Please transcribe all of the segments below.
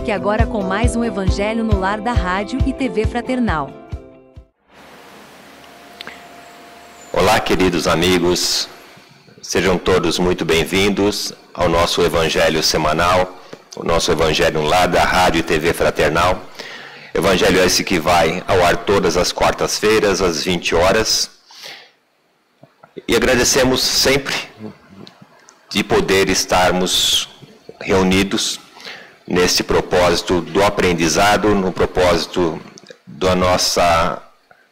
Fique agora com mais um Evangelho no Lar da Rádio e TV Fraternal. Olá, queridos amigos, sejam todos muito bem-vindos ao nosso Evangelho semanal, o nosso Evangelho no Lar da Rádio e TV Fraternal. Evangelho esse que vai ao ar todas as quartas-feiras, às 20 horas. E agradecemos sempre de poder estarmos reunidos nesse propósito do aprendizado, no propósito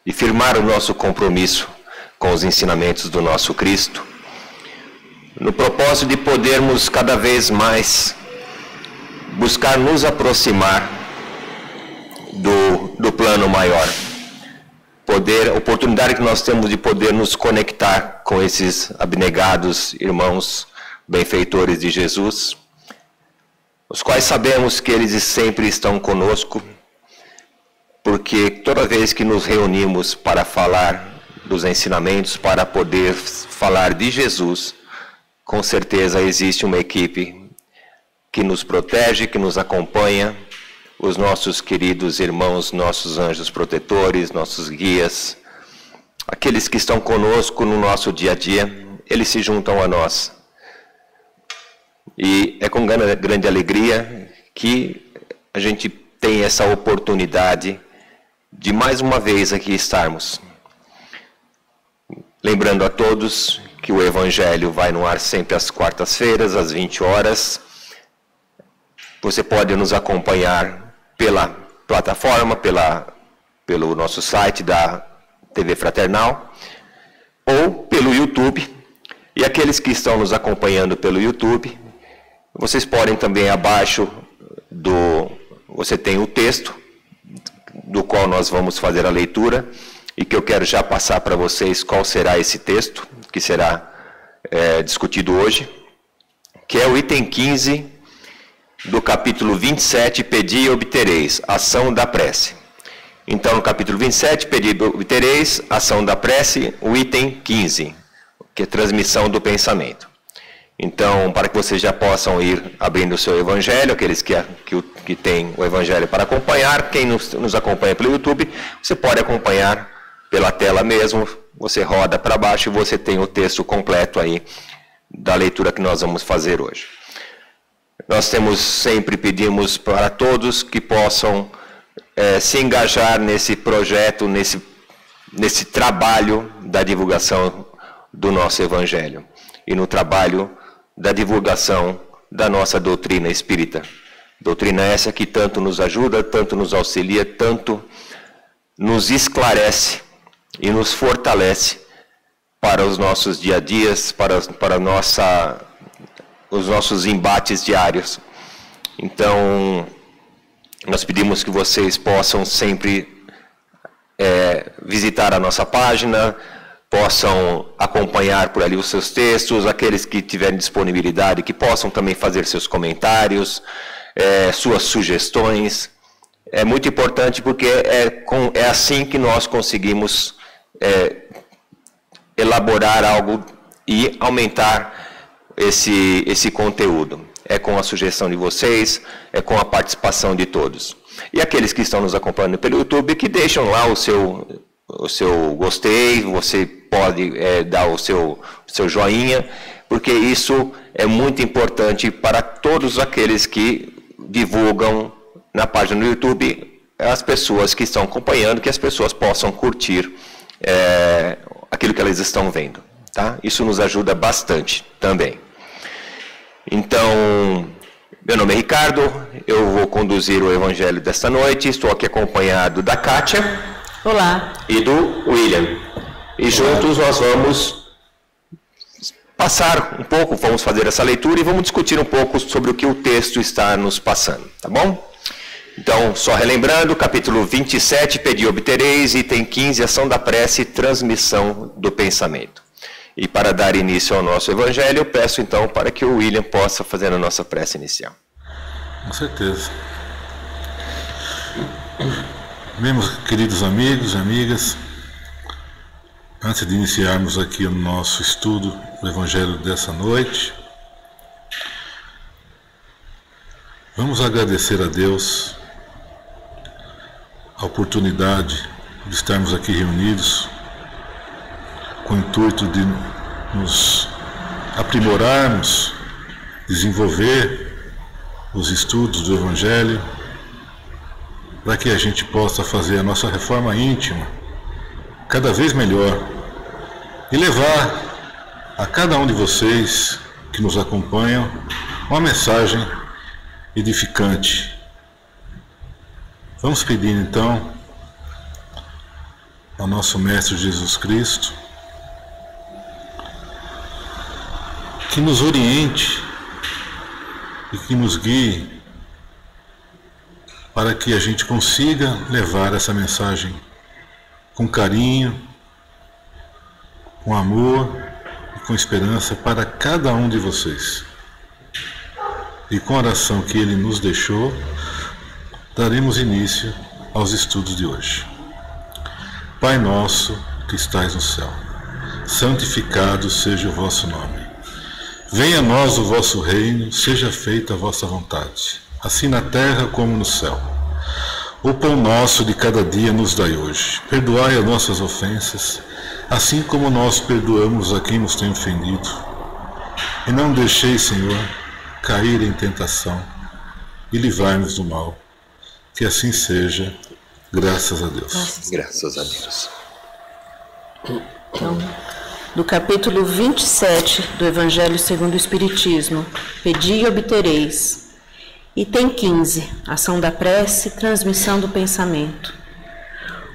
de firmar o nosso compromisso com os ensinamentos do nosso Cristo, no propósito de podermos cada vez buscar nos aproximar do plano maior. A oportunidade que nós temos de poder nos conectar com esses abnegados irmãos benfeitores de Jesus, os quais sabemos que eles sempre estão conosco, porque toda vez que nos reunimos para falar dos ensinamentos, para poder falar de Jesus, com certeza existe uma equipe que nos protege, que nos acompanha, os nossos queridos irmãos, nossos anjos protetores, nossos guias, aqueles que estão conosco no nosso dia a dia, eles se juntam a nós. E é com grande alegria que a gente tem essa oportunidade de mais uma vez aqui estarmos. Lembrando a todos que o Evangelho vai no ar sempre às quartas-feiras, às 20 horas. Você pode nos acompanhar pela plataforma, pelo nosso site da TV Fraternal, ou pelo YouTube. E aqueles que estão nos acompanhando pelo YouTube, vocês podem também abaixo você tem o texto do qual nós vamos fazer a leitura, e que eu quero já passar para vocês qual será esse texto que será discutido hoje, que é o item 15 do capítulo 27, Pedi e obtereis, ação da prece. Então, no capítulo 27, Pedi e obtereis, ação da prece, o item 15, que é transmissão do pensamento. Então, para que vocês já possam ir abrindo o seu Evangelho, aqueles que têm o Evangelho para acompanhar, quem nos acompanha pelo YouTube, você pode acompanhar pela tela mesmo, você roda para baixo e você tem o texto completo aí da leitura que nós vamos fazer hoje. Nós sempre pedimos para todos que possam se engajar nesse projeto, nesse trabalho da divulgação do nosso Evangelho e no trabalho da divulgação da nossa doutrina espírita. Doutrina essa que tanto nos ajuda, tanto nos auxilia, tanto nos esclarece e nos fortalece para os nossos dia a dias, para os nossos embates diários. Então, nós pedimos que vocês possam sempre visitar a nossa página, possam acompanhar por ali os seus textos, aqueles que tiverem disponibilidade, que possam também fazer seus comentários, suas sugestões. É muito importante porque é assim que nós conseguimos elaborar algo e aumentar esse conteúdo. É com a sugestão de vocês, é com a participação de todos. E aqueles que estão nos acompanhando pelo YouTube, que deixam lá o seu gostei, você pode dar o seu joinha, porque isso é muito importante para todos aqueles que divulgam na página do YouTube, as pessoas que estão acompanhando, que as pessoas possam curtir aquilo que elas estão vendo. Tá? Isso nos ajuda bastante também. Então, meu nome é Ricardo, eu vou conduzir o Evangelho desta noite, estou aqui acompanhado da Kátia. Olá. E do William. E juntos nós vamos passar um pouco, vamos fazer essa leitura e vamos discutir um pouco sobre o que o texto está nos passando, tá bom? Então, só relembrando, capítulo 27, Pedi e obtereis, item 15, ação da prece, transmissão do pensamento. E para dar início ao nosso Evangelho, eu peço então para que o William possa fazer a nossa prece inicial. Com certeza. Meus queridos amigos e amigas, antes de iniciarmos aqui o nosso estudo do Evangelho dessa noite, Vamos agradecer a Deus a oportunidade de estarmos aqui reunidos com o intuito de nos aprimorarmos, desenvolver os estudos do Evangelho, para que a gente possa fazer a nossa reforma íntima cada vez melhor e levar a cada um de vocês que nos acompanham uma mensagem edificante. Vamos pedir então ao nosso Mestre Jesus Cristo que nos oriente e que nos guie para que a gente consiga levar essa mensagem com carinho, com amor e com esperança para cada um de vocês. E com a oração que Ele nos deixou, daremos início aos estudos de hoje. Pai nosso que estais no céu, santificado seja o vosso nome. Venha a nós o vosso reino, seja feita a vossa vontade, assim na terra como no céu. O pão nosso de cada dia nos dai hoje. Perdoai as nossas ofensas, assim como nós perdoamos a quem nos tem ofendido. E não deixeis, Senhor, cair em tentação e livrai-nos do mal. Que assim seja, graças a Deus. Graças a Deus. Então, do capítulo 27 do Evangelho segundo o Espiritismo, Pedi e obtereis. Item 15, ação da prece, transmissão do pensamento.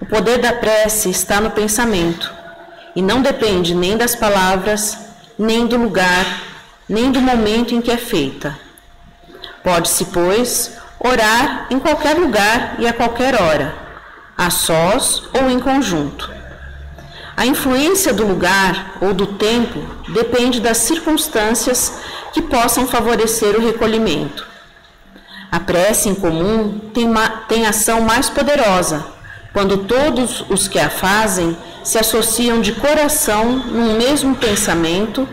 O poder da prece está no pensamento, e não depende nem das palavras, nem do lugar, nem do momento em que é feita. Pode-se, pois, orar em qualquer lugar e a qualquer hora, a sós ou em conjunto. A influência do lugar ou do tempo depende das circunstâncias que possam favorecer o recolhimento. A prece em comum tem ação mais poderosa, quando todos os que a fazem se associam de coração num mesmo pensamento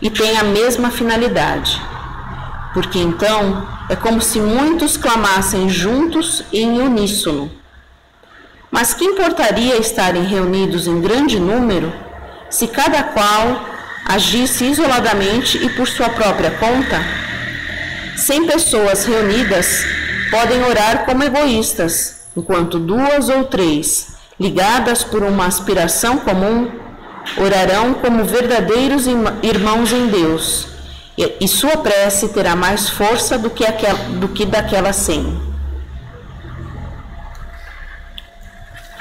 e têm a mesma finalidade. Porque então é como se muitos clamassem juntos e em uníssono. Mas que importaria estarem reunidos em grande número, se cada qual agisse isoladamente e por sua própria conta? 100 pessoas reunidas podem orar como egoístas, enquanto 2 ou 3, ligadas por uma aspiração comum, orarão como verdadeiros irmãos em Deus, e sua prece terá mais força do que daquelas 100.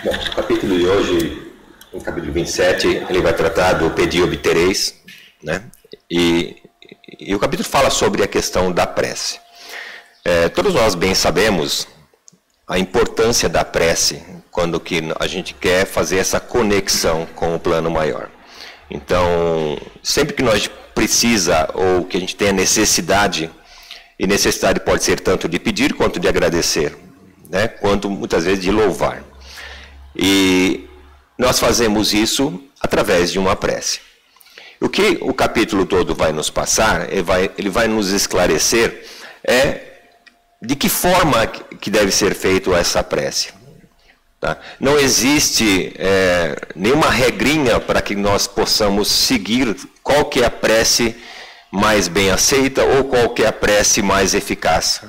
Bom, o capítulo de hoje, no capítulo 27, ele vai tratar do Pedi e obtereis, né? E o capítulo fala sobre a questão da prece. Todos nós bem sabemos a importância da prece quando que a gente quer fazer essa conexão com o plano maior. Então, sempre que nós precisa ou que a gente tenha necessidade, e necessidade pode ser tanto de pedir quanto de agradecer, né? Quanto muitas vezes de louvar. E nós fazemos isso através de uma prece. O que o capítulo todo vai nos passar, ele vai nos esclarecer de que forma que deve ser feita essa prece. Tá? Não existe nenhuma regrinha para que nós possamos seguir qual que é a prece mais bem aceita ou qual que é a prece mais eficaz.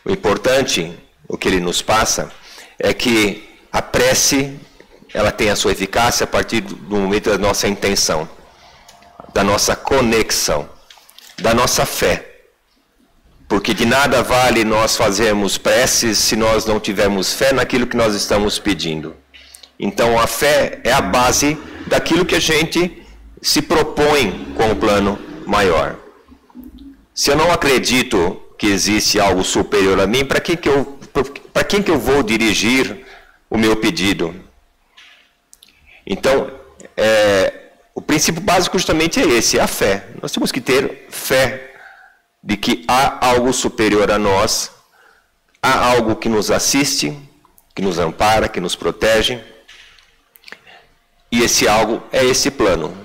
O importante, o que ele nos passa, é que a prece, ela tem a sua eficácia a partir do momento da nossa intenção, da nossa conexão, da nossa fé. Porque de nada vale nós fazermos preces se nós não tivermos fé naquilo que nós estamos pedindo. Então a fé é a base daquilo que a gente se propõe com o plano maior. Se eu não acredito que existe algo superior a mim, para quem que eu vou dirigir o meu pedido? Então, o princípio básico justamente é esse, a fé. Nós temos que ter fé de que há algo superior a nós, há algo que nos assiste, que nos ampara, que nos protege, e esse algo é esse plano.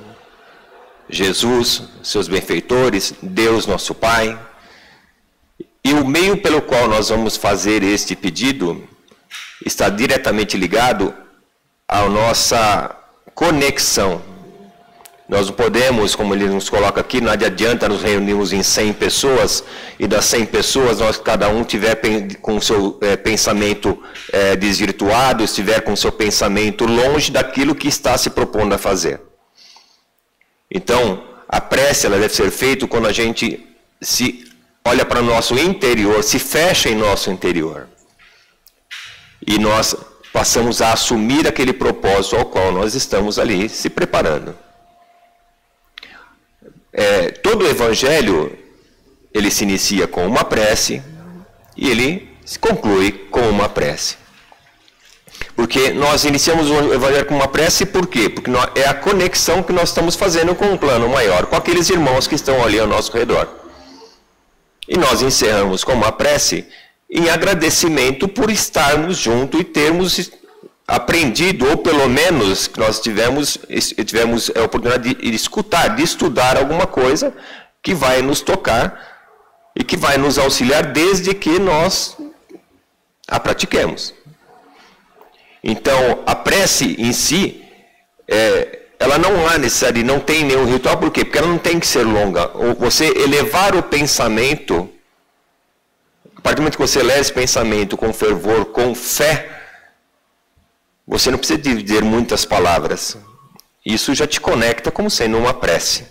Jesus, seus benfeitores, Deus nosso Pai, E o meio pelo qual nós vamos fazer este pedido está diretamente ligado à nossa conexão. Nós não podemos, como ele nos coloca aqui, não adianta nos reunirmos em 100 pessoas e das 100 pessoas, cada um tiver com o seu pensamento desvirtuado, estiver com o seu pensamento longe daquilo que está se propondo a fazer. Então, a prece ela deve ser feita quando a gente se olha para o nosso interior, se fecha em nosso interior. E nós passamos a assumir aquele propósito ao qual nós estamos ali se preparando. Todo o Evangelho, ele se inicia com uma prece e ele se conclui com uma prece. Porque nós iniciamos o Evangelho com uma prece, por quê? Porque é a conexão que nós estamos fazendo com um plano maior, com aqueles irmãos que estão ali ao nosso redor. E nós encerramos com uma prece em agradecimento por estarmos juntos e termos aprendido, ou pelo menos que nós tivemos a oportunidade de escutar, de estudar alguma coisa que vai nos tocar e que vai nos auxiliar desde que nós a pratiquemos. Então, a prece em si, ela não há necessidade, não tem nenhum ritual, por quê? Porque ela não tem que ser longa. Você elevar o pensamento, a partir do momento que você eleva esse pensamento com fervor, com fé, você não precisa dizer muitas palavras. Isso já te conecta como sendo uma prece.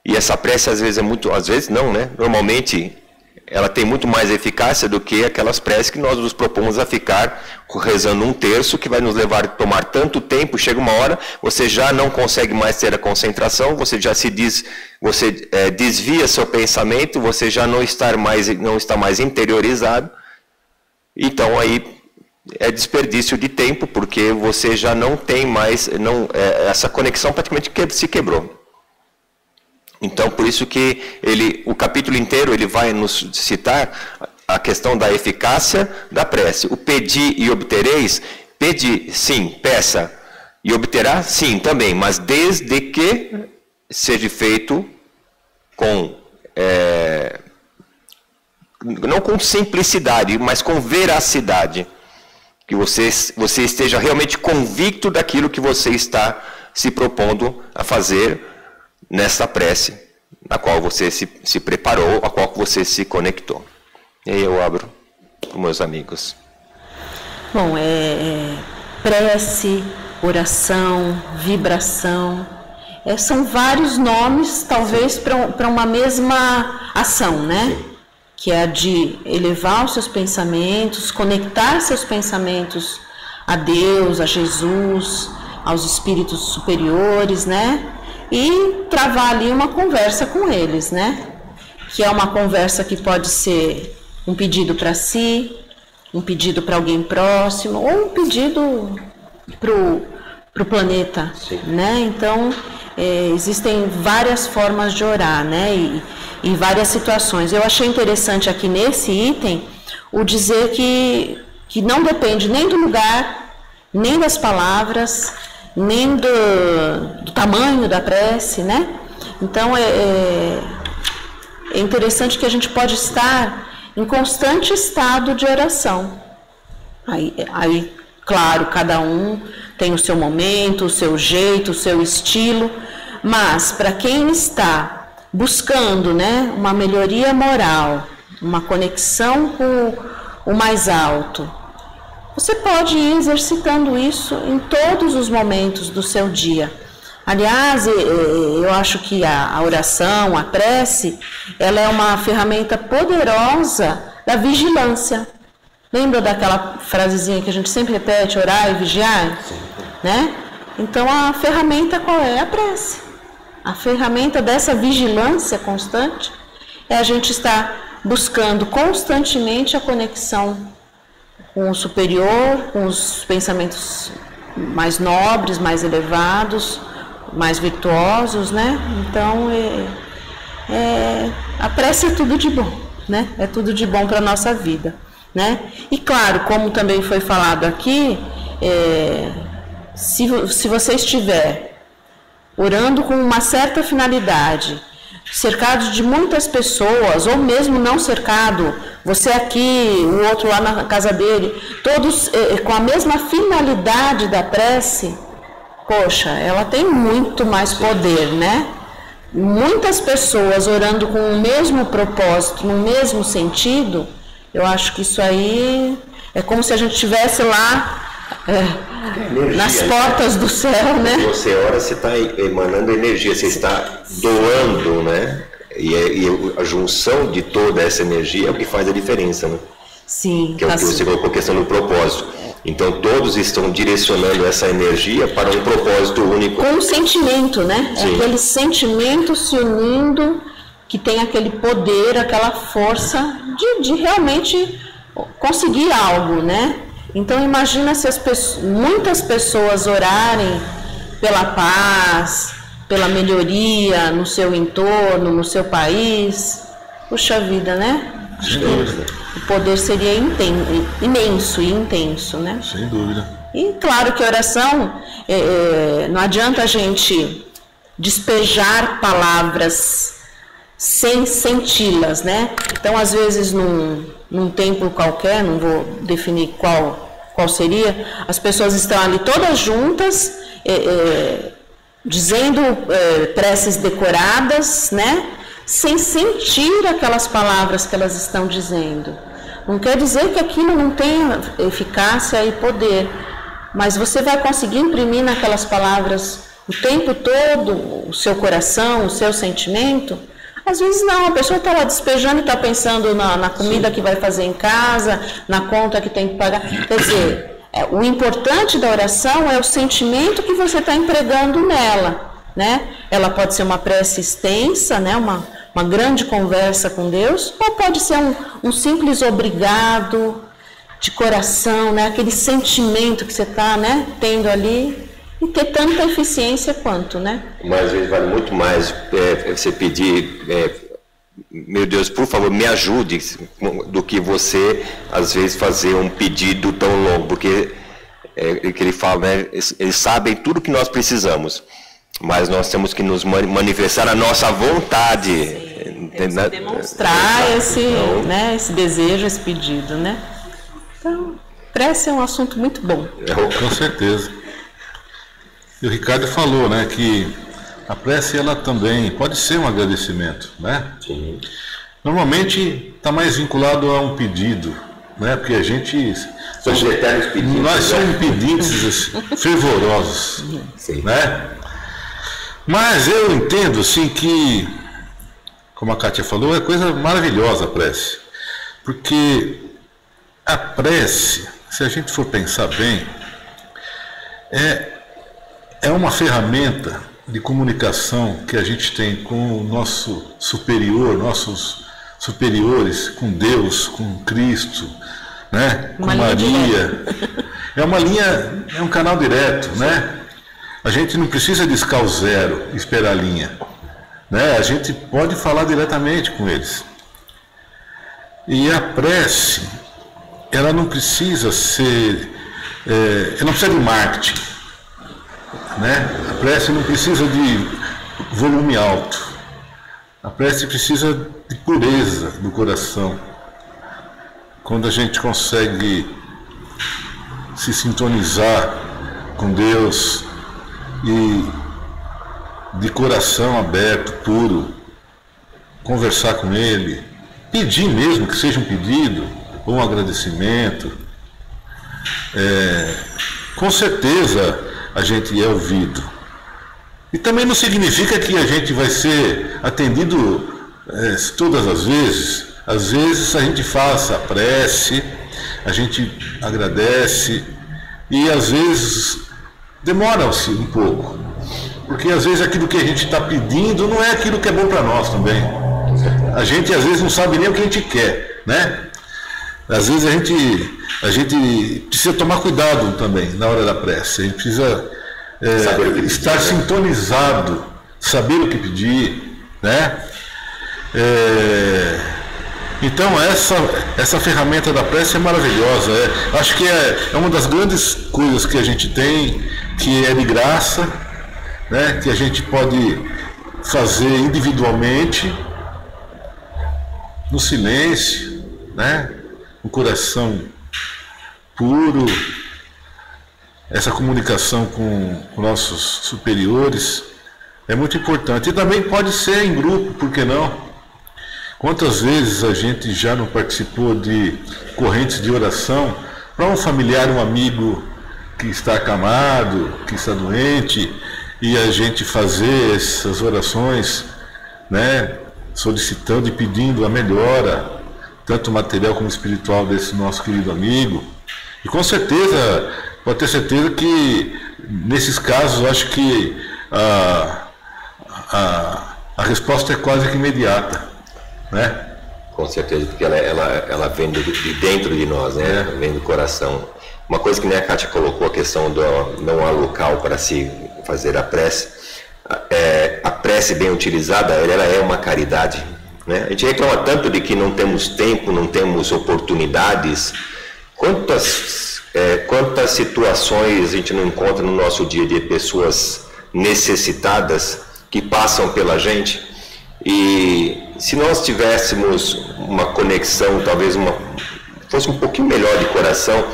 E essa prece às vezes às vezes não, né? Normalmente ela tem muito mais eficácia do que aquelas preces que nós nos propomos a ficar rezando um terço, que vai nos levar a tomar tanto tempo, chega uma hora, você já não consegue mais ter a concentração, você já desvia seu pensamento, você já não está mais interiorizado. Então aí é desperdício de tempo, porque você já não tem mais, essa conexão praticamente se quebrou. Então, por isso que o capítulo inteiro ele vai nos citar a questão da eficácia da prece. O pedir e obtereis, pedir, sim, peça, e obterá, sim, também, mas desde que seja feito com, não com simplicidade, mas com veracidade. Que você esteja realmente convicto daquilo que você está se propondo a fazer nessa prece, na qual você se preparou, a qual você se conectou. E aí eu abro para os meus amigos. Bom, prece, oração, vibração, são vários nomes, talvez, para uma mesma ação, né? Sim. Que é a de elevar os seus pensamentos, conectar seus pensamentos a Deus, a Jesus, aos espíritos superiores, né? E travar ali uma conversa com eles, né? Que é uma conversa que pode ser um pedido para si, um pedido para alguém próximo, ou um pedido para o planeta, sim, né? Então, existem várias formas de orar, né? E várias situações. Eu achei interessante aqui nesse item o dizer que não depende nem do lugar, nem das palavras, nem do tamanho da prece, né? Então é interessante que a gente pode estar em constante estado de oração. Aí, claro, cada um tem o seu momento, o seu jeito, o seu estilo, mas para quem está buscando, né, uma melhoria moral, uma conexão com o mais alto, você pode ir exercitando isso em todos os momentos do seu dia. Aliás, eu acho que a oração, a prece, ela é uma ferramenta poderosa da vigilância. Lembra daquela frasezinha que a gente sempre repete, orar e vigiar? Sim. Né? Então, a ferramenta qual é? A prece. A ferramenta dessa vigilância constante é a gente estar buscando constantemente a conexão com o superior, com os pensamentos mais nobres, mais elevados, mais virtuosos, né? Então, a prece é tudo de bom, né? É tudo de bom para a nossa vida, né? E claro, como também foi falado aqui, se você estiver orando com uma certa finalidade, cercado de muitas pessoas, ou mesmo não cercado, você aqui, o outro lá na casa dele, todos com a mesma finalidade da prece, poxa, ela tem muito mais poder, né? Muitas pessoas orando com o mesmo propósito, no mesmo sentido, eu acho que isso aí é como se a gente estivesse lá nas portas do céu, né? Quando você ora, você está emanando energia, você está doando, né? E a junção de toda essa energia é o que faz a diferença, né? Sim. Que é o que você colocou, a questão do propósito. Então todos estão direcionando essa energia para um propósito único. Com um sentimento, né? Sim. É aquele sentimento se unindo, que tem aquele poder, aquela força de realmente conseguir algo, né? Então imagina se muitas pessoas orarem pela paz, pela melhoria no seu entorno, no seu país. Puxa vida, né? Sem dúvida. O poder seria imenso e intenso, né? Sem dúvida. E claro que a oração, não adianta a gente despejar palavras sem senti-las, né? Então, às vezes, num templo qualquer, não vou definir qual seria, as pessoas estão ali todas juntas, dizendo preces decoradas, né? Sem sentir aquelas palavras que elas estão dizendo. Não quer dizer que aquilo não tenha eficácia e poder, mas você vai conseguir imprimir naquelas palavras o tempo todo o seu coração, o seu sentimento. Às vezes não, a pessoa está lá despejando e está pensando na comida que vai fazer em casa, na conta que tem que pagar. Quer dizer, o importante da oração é o sentimento que você está empregando nela, né? Ela pode ser uma prece extensa, né? Uma grande conversa com Deus, ou pode ser um simples obrigado de coração, né? Aquele sentimento que você está, né, tendo ali, e ter tanta eficiência quanto, né? Mas às vezes vale muito mais você pedir, meu Deus, por favor, me ajude, do que você, às vezes, fazer um pedido tão longo, porque que ele fala, né, eles sabem tudo que nós precisamos, mas nós temos que nos manifestar a nossa vontade. Demonstrar esse desejo, esse pedido, né? Então, prece é um assunto muito bom. Com certeza. E o Ricardo falou, né, que a prece, ela também pode ser um agradecimento, né? Sim. Normalmente está mais vinculado a um pedido, né? Porque a gente... Somos eternos pedintes. Nós somos pedintes fervorosos, Sim. né? Mas eu entendo, assim, que, como a Kátia falou, é coisa maravilhosa a prece. Porque a prece, se a gente for pensar bem, é uma ferramenta de comunicação que a gente tem com o nosso superior, nossos superiores, com Deus, com Cristo, né? Com Maria. É uma linha, é um canal direto, né? A gente não precisa discar o zero, esperar a linha, né? A gente pode falar diretamente com eles. E a prece, ela não precisa ser, ela não precisa de marketing, né? A prece não precisa de volume alto. A prece precisa de pureza do coração. Quando a gente consegue se sintonizar com Deus e de coração aberto, puro, conversar com Ele, pedir mesmo que seja um pedido ou um agradecimento, com certeza a gente é ouvido. E também não significa que a gente vai ser atendido todas as vezes. Às vezes a gente faz a prece, a gente agradece e às vezes demora-se um pouco, porque às vezes aquilo que a gente está pedindo não é aquilo que é bom para nós também. A gente às vezes não sabe nem o que a gente quer, né? Às vezes a gente precisa tomar cuidado também na hora da prece. A gente precisa estar sintonizado, saber o que pedir, né? Então essa ferramenta da prece é maravilhosa. Acho que é uma das grandes coisas que a gente tem, que é de graça, né? Que a gente pode fazer individualmente, no silêncio, né? Um coração puro, essa comunicação com nossos superiores é muito importante. E também pode ser em grupo, por que não? Quantas vezes a gente já não participou de correntes de oração para um familiar, um amigo que está acamado, que está doente, e a gente fazer essas orações, né, solicitando e pedindo a melhora, tanto material como espiritual, desse nosso querido amigo. E com certeza, pode ter certeza que nesses casos, eu acho que a resposta é quase que imediata, né? Com certeza, porque ela vem de dentro de nós, né? Vem do coração. Uma coisa que nem a Kátia colocou, a questão do não há local para se fazer a prece. A prece bem utilizada, ela é uma caridade, né? A gente reclama tanto de que não temos tempo, não temos oportunidades. Quantas situações a gente não encontra no nosso dia a dia, pessoas necessitadas que passam pela gente, e se nós tivéssemos uma conexão, talvez fosse um pouquinho melhor de coração,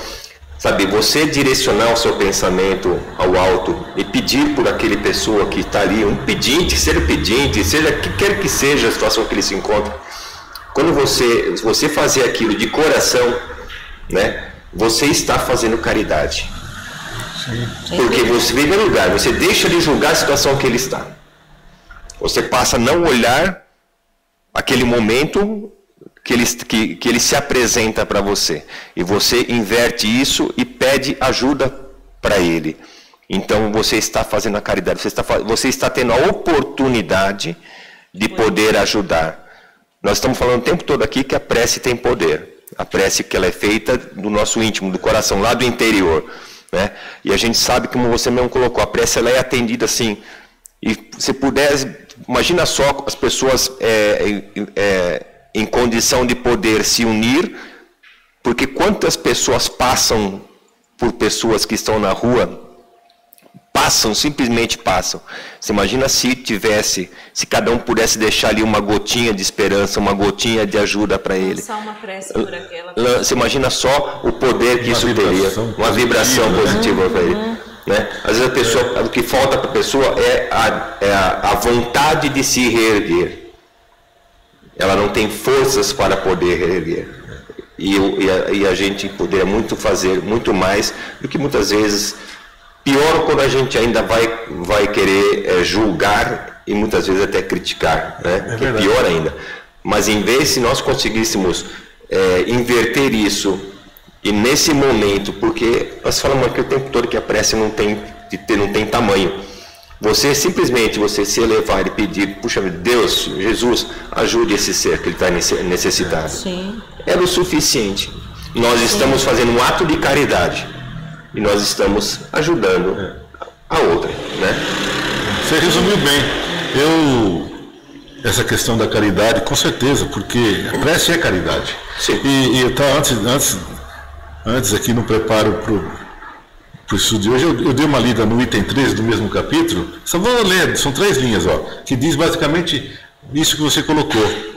sabe, você direcionar o seu pensamento ao alto e pedir por aquele pessoa que está ali, um pedinte, seja que quer que seja a situação que ele se encontra. Quando você fazer aquilo de coração, né, você está fazendo caridade. Sim. Porque você, em primeiro lugar, você deixa de julgar a situação que ele está. Você passa a não olhar aquele momento que ele se apresenta para você. E você inverte isso e pede ajuda para ele. Então você está fazendo a caridade. Você está tendo a oportunidade de poder ajudar. Nós estamos falando o tempo todo aqui que a prece tem poder. A prece que ela é feita do nosso íntimo, do coração, lá do interior, né? E a gente sabe, como você mesmo colocou, a prece ela é atendida assim. E se puder, imagina só as pessoas em condição de poder se unir, porque quantas pessoas passam por pessoas que estão na rua, simplesmente passam. Você imagina se cada um pudesse deixar ali uma gotinha de esperança, uma gotinha de ajuda para ele. Lançar uma prece por aquela. Você imagina só o poder que isso teria, uma vibração positiva para ele. Né? Às vezes o que falta para a pessoa é a vontade de se reerguer. Ela não tem forças para poder reerguer. E a gente poderia fazer muito mais do que muitas vezes. Pior quando a gente ainda vai querer julgar e muitas vezes até criticar, né? Que é pior ainda. Mas em vez, se nós conseguíssemos inverter isso, e nesse momento, porque nós falamos aqui o tempo todo que a prece não tem tamanho. Você simplesmente se elevar e pedir, puxa Deus, Jesus, ajude esse ser que ele está necessitado. Sim. É o suficiente. Nós estamos fazendo um ato de caridade. E nós estamos ajudando a outra, né? Você resumiu bem. Essa questão da caridade, com certeza, porque a prece é caridade. Sim. E eu estava antes aqui no preparo para o estudo de hoje, eu dei uma lida no item 13 do mesmo capítulo. Só vou ler, são 3 linhas, que diz basicamente isso que você colocou.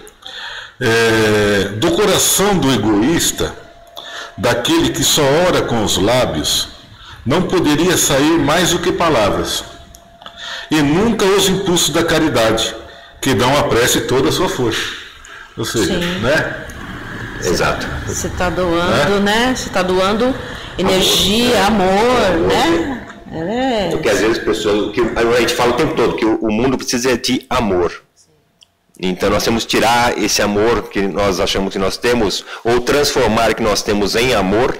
Do coração do egoísta, daquele que só ora com os lábios, não poderia sair mais do que palavras, e nunca os impulsos da caridade, que dão à prece toda a sua força. Ou seja, né? Exato. Você está doando, né? Você está doando energia, amor, né? Porque às vezes a gente fala o tempo todo que o mundo precisa de amor. Então nós temos que tirar esse amor que nós achamos que nós temos, ou transformar o que nós temos em amor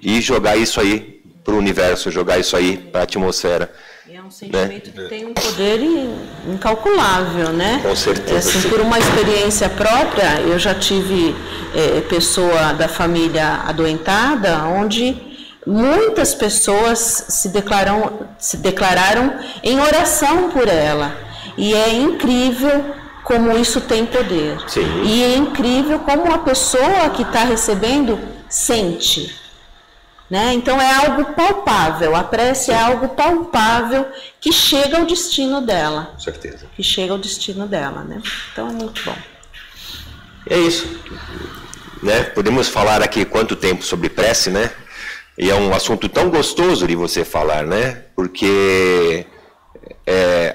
e jogar isso aí para o universo, jogar isso aí para a atmosfera. E é um sentimento que tem um poder incalculável, né? Com certeza. Assim, por uma experiência própria, eu já tive pessoa da família adoentada, onde muitas pessoas se declararam em oração por ela. E é incrível como isso tem poder. Sim. E é incrível como a pessoa que está recebendo sente. né? Então é algo palpável, a prece é algo palpável que chega ao destino dela. Com certeza. Que chega ao destino dela, né? Então é muito bom. É isso, né? Podemos falar aqui quanto tempo sobre prece, né? E é um assunto tão gostoso de você falar, né? Porque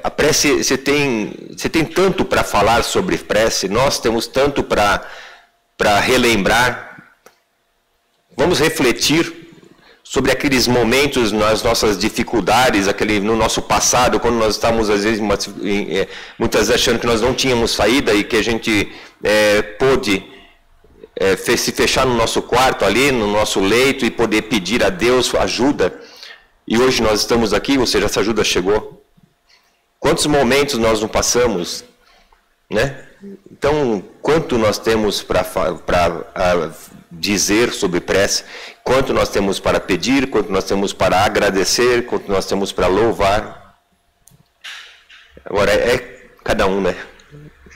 a prece, você tem tanto para falar sobre prece, nós temos tanto para relembrar. Vamos refletir sobre aqueles momentos, nas nossas dificuldades, no nosso passado, quando nós estávamos, às vezes, muitas vezes achando que nós não tínhamos saída e que a gente pôde se fechar no nosso quarto ali, no nosso leito e poder pedir a Deus ajuda. E hoje nós estamos aqui, ou seja, essa ajuda chegou. Quantos momentos nós não passamos, né? Então, quanto nós temos para dizer sobre prece, quanto nós temos para pedir, quanto nós temos para agradecer, quanto nós temos para louvar. Agora, é cada um, né?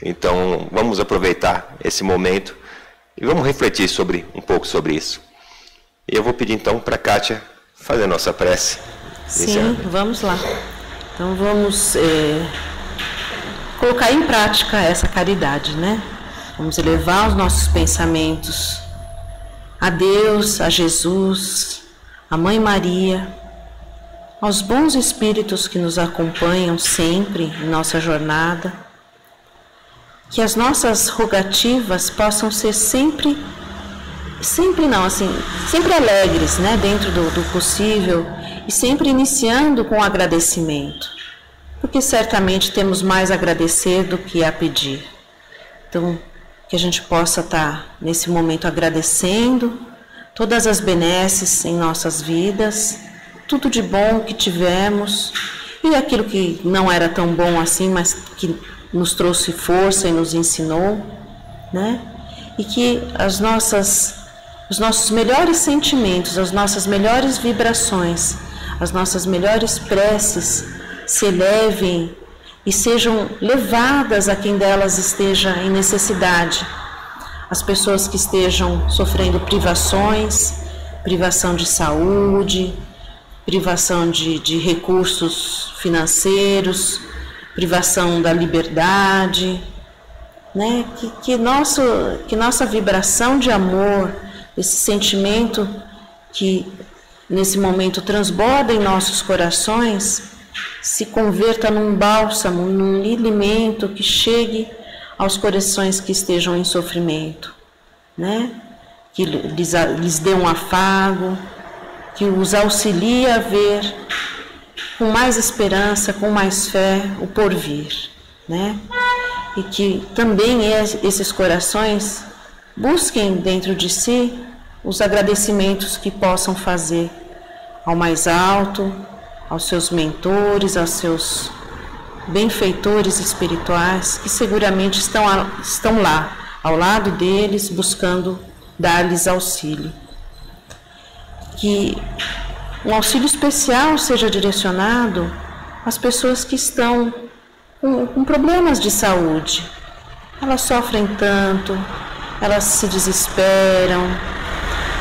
Então, vamos aproveitar esse momento e vamos refletir um pouco sobre isso. E eu vou pedir então para a Kátia fazer a nossa prece. Sim, vamos lá. Então vamos colocar em prática essa caridade, né? Vamos elevar os nossos pensamentos a Deus, a Jesus, a Mãe Maria, aos bons espíritos que nos acompanham sempre em nossa jornada. Que as nossas rogativas possam ser sempre alegres, né, dentro do possível, e sempre iniciando com agradecimento, porque certamente temos mais a agradecer do que a pedir. Então, que a gente possa estar nesse momento agradecendo todas as benesses em nossas vidas, tudo de bom que tivemos, e aquilo que não era tão bom assim, mas que nos trouxe força e nos ensinou, né? E que os nossos melhores sentimentos, as nossas melhores vibrações, as nossas melhores preces se elevem e sejam levadas a quem delas esteja em necessidade. As pessoas que estejam sofrendo privações, privação de saúde, privação de recursos financeiros, privação da liberdade, né? Que nossa vibração de amor, esse sentimento que nesse momento transborda em nossos corações, se converta num bálsamo, num alimento que chegue aos corações que estejam em sofrimento, né? Que lhes dê um afago, que os auxilie a ver com mais esperança, com mais fé, o porvir, né? E que também esses corações busquem dentro de si os agradecimentos que possam fazer ao mais alto, aos seus mentores, aos seus benfeitores espirituais, que seguramente estão lá, ao lado deles, buscando dar-lhes auxílio. Que um auxílio especial seja direcionado às pessoas que estão com problemas de saúde. Elas sofrem tanto, elas se desesperam,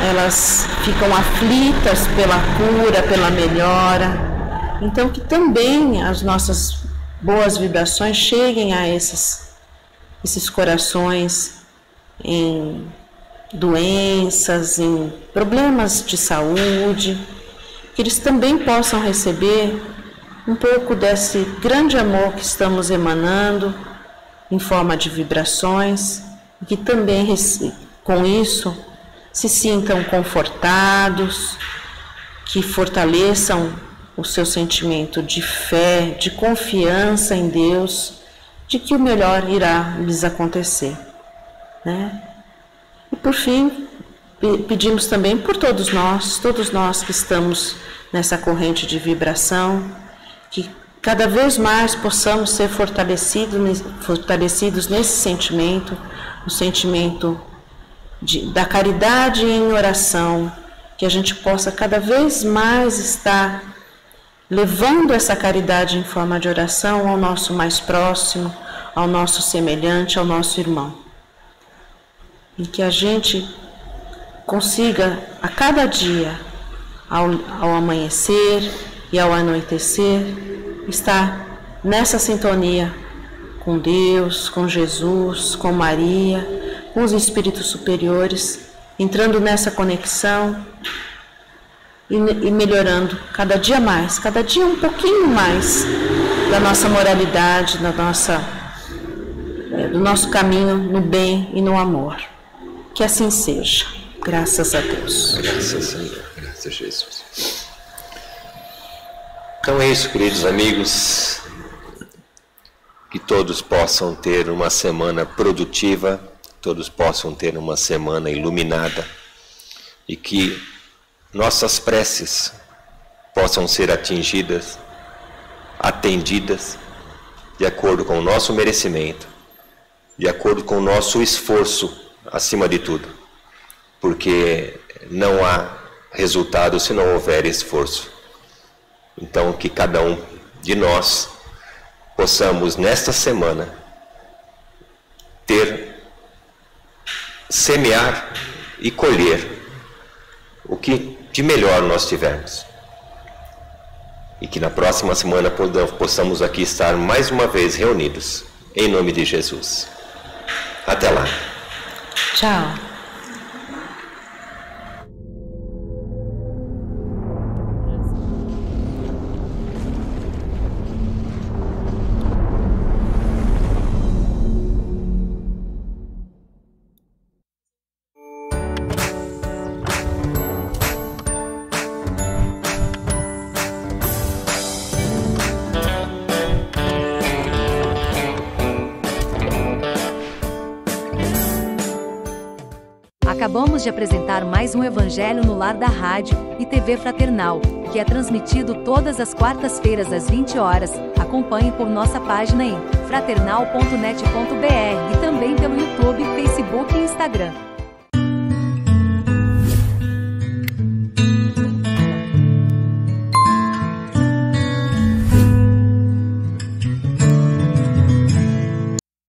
elas ficam aflitas pela cura, pela melhora. Então que também as nossas boas vibrações cheguem a esses corações em doenças, em problemas de saúde, que eles também possam receber um pouco desse grande amor que estamos emanando em forma de vibrações, e que também com isso se sintam confortados, que fortaleçam o seu sentimento de fé, de confiança em Deus, de que o melhor irá lhes acontecer, né? E por fim, pedimos também por todos nós que estamos nessa corrente de vibração, que cada vez mais possamos ser fortalecidos nesse sentimento, o sentimento da caridade em oração, que a gente possa cada vez mais estar levando essa caridade em forma de oração ao nosso mais próximo, ao nosso semelhante, ao nosso irmão. E que a gente consiga a cada dia ao amanhecer e ao anoitecer, estar nessa sintonia com Deus, com Jesus, com Maria, com os espíritos superiores, entrando nessa conexão e melhorando cada dia mais, cada dia um pouquinho mais da nossa moralidade, do nosso caminho no bem e no amor. Que assim seja. Graças a Deus. Graças, Senhor. Graças a Jesus. Então é isso, queridos amigos. Que todos possam ter uma semana produtiva, todos possam ter uma semana iluminada e que nossas preces possam ser atingidas, atendidas, de acordo com o nosso merecimento, de acordo com o nosso esforço, acima de tudo, porque não há resultado se não houver esforço. Então, que cada um de nós possamos, nesta semana, semear e colher o que de melhor nós tivermos. E que na próxima semana possamos aqui estar mais uma vez reunidos, em nome de Jesus. Até lá. Tchau. Acabamos de apresentar mais um Evangelho no Lar da Rádio e TV Fraternal, que é transmitido todas as quartas-feiras às 20 horas. Acompanhe por nossa página em fraternal.net.br e também pelo YouTube, Facebook e Instagram.